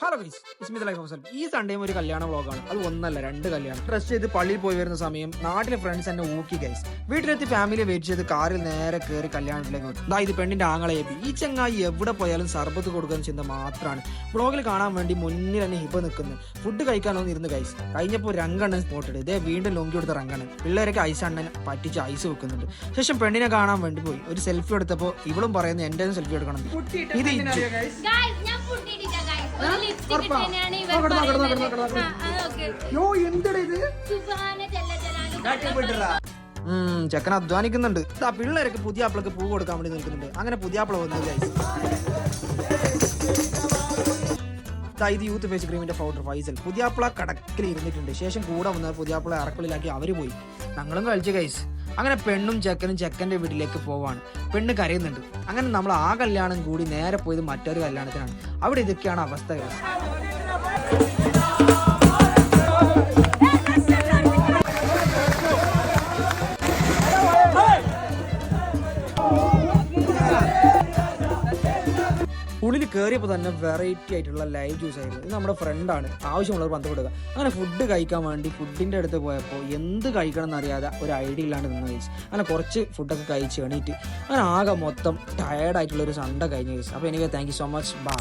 Hello guys, ഇസ്മിത് life house. ഈ സൺഡേയും ഒരു കല്യാണ വ്ളോഗാണ്. അത് ഒന്നല്ല, 2 കല്യാണം. ഡ്രസ് ചെയ്ത് പള്ളിയിൽ പോയി വരുന്ന സമയം നാട്ടിലെ ഫ്രണ്ട്സ് എന്നെ ഊക്കി ഗൈസ്. വീട്ടിലെത്തി ഫാമിലിയെ വെയിറ്റ് ചെയ്ത് കാറിൽ നേരെ കയറി കല്യാണത്തിലേക്ക് വന്നു. ഇത് പെണ്ണിന്റെ ആങ്ങളെപ്പി. ഈ ചങ്ങായി എവിടെ പോയാലും സർബത്ത് കൊടുക്കുന്ന ചിന്ത മാത്രമാണ്. വ്ളോഗിൽ കാണാൻ വേണ്ടി മുന്നിൽ തന്നെ ഹിബ നിൽക്കുന്നു. ഫുഡ് കഴിക്കാനൊന്നും ഇരുന്ന് ഗൈസ്. കഴിഞ്ഞപ്പോൾ രണ്ടെണ്ണം സ്പോട്ടിട്ട് ഇതേ വീണ്ടും ലൊങ്കി കൊടുത്ത റങ്ങാണ്. പിള്ളേരൊക്കെ ഐസ് അണ്ണൻ പറ്റിച്ച് ഐസ് വെക്കുന്നുണ്ട്. ശേഷം പെണ്ണിനെ കാണാൻ വേണ്ടി പോയി ഒരു സെൽഫി എടുത്തപ്പോൾ ഇവളും പറയുന്നത് എന്റെ സെൽഫി എടുക്കണം. ഇത് ചെക്കൻ അധ്വാനിക്കുന്നുണ്ട്. പിള്ളേരൊക്കെ പുതിയ ആപ്പിളൊക്കെ പൂ കൊടുക്കാൻ വേണ്ടി നിൽക്കുന്നുണ്ട്. അങ്ങനെ പുതിയ ആപ്പിള വന്നു ഗൈസ്. ഇത് യൂത്ത് ഫേസ് ക്രീമിന്റെ പൗഡർ ഫൈസൽ. പുതിയാപ്പിള കടക്കിൽ ഇരുന്നിട്ടുണ്ട്. ശേഷം കൂടെ വന്നാൽ പുതിയാപ്പിള അറക്കുള്ളിലാക്കി അവര് പോയി. ഞങ്ങളും കഴിച്ചു ഗൈസ്. അങ്ങനെ പെണ്ണും ചെക്കനും ചെക്കൻ്റെ വീട്ടിലേക്ക് പോവാണ്. പെണ്ണ് കരയുന്നുണ്ട്. അങ്ങനെ നമ്മൾ ആ കല്യാണം കൂടി നേരെ പോയത് മറ്റൊരു കല്യാണത്തിനാണ്. അവിടെ ഇതൊക്കെയാണ് അവസ്ഥ ഗൈസ്. ഉള്ളിൽ കയറിയപ്പോൾ തന്നെ വെറൈറ്റി ആയിട്ടുള്ള ലൈവ് ജ്യൂസ് ആയിരുന്നു. ഇത് നമ്മുടെ ഫ്രണ്ടാണ്, ആവശ്യമുള്ളവർ ബന്ധപ്പെടുക. അങ്ങനെ ഫുഡ് കഴിക്കാൻ വേണ്ടി ഫുഡിൻ്റെ അടുത്ത് പോയപ്പോൾ എന്ത് കഴിക്കണം എന്നറിയാതെ ഒരു ഐഡിയ ഇല്ലാണ്ട് നിന്ന് കഴിച്ചു. അങ്ങനെ കുറച്ച് ഫുഡൊക്കെ കഴിച്ച് എണീറ്റ് അങ്ങനെ ആകെ മൊത്തം ടയേർഡായിട്ടുള്ളൊരു സൺഡേ കഴിഞ്ഞ കഴിച്ചു. അപ്പോൾ എനിക്ക് thank you so much. By.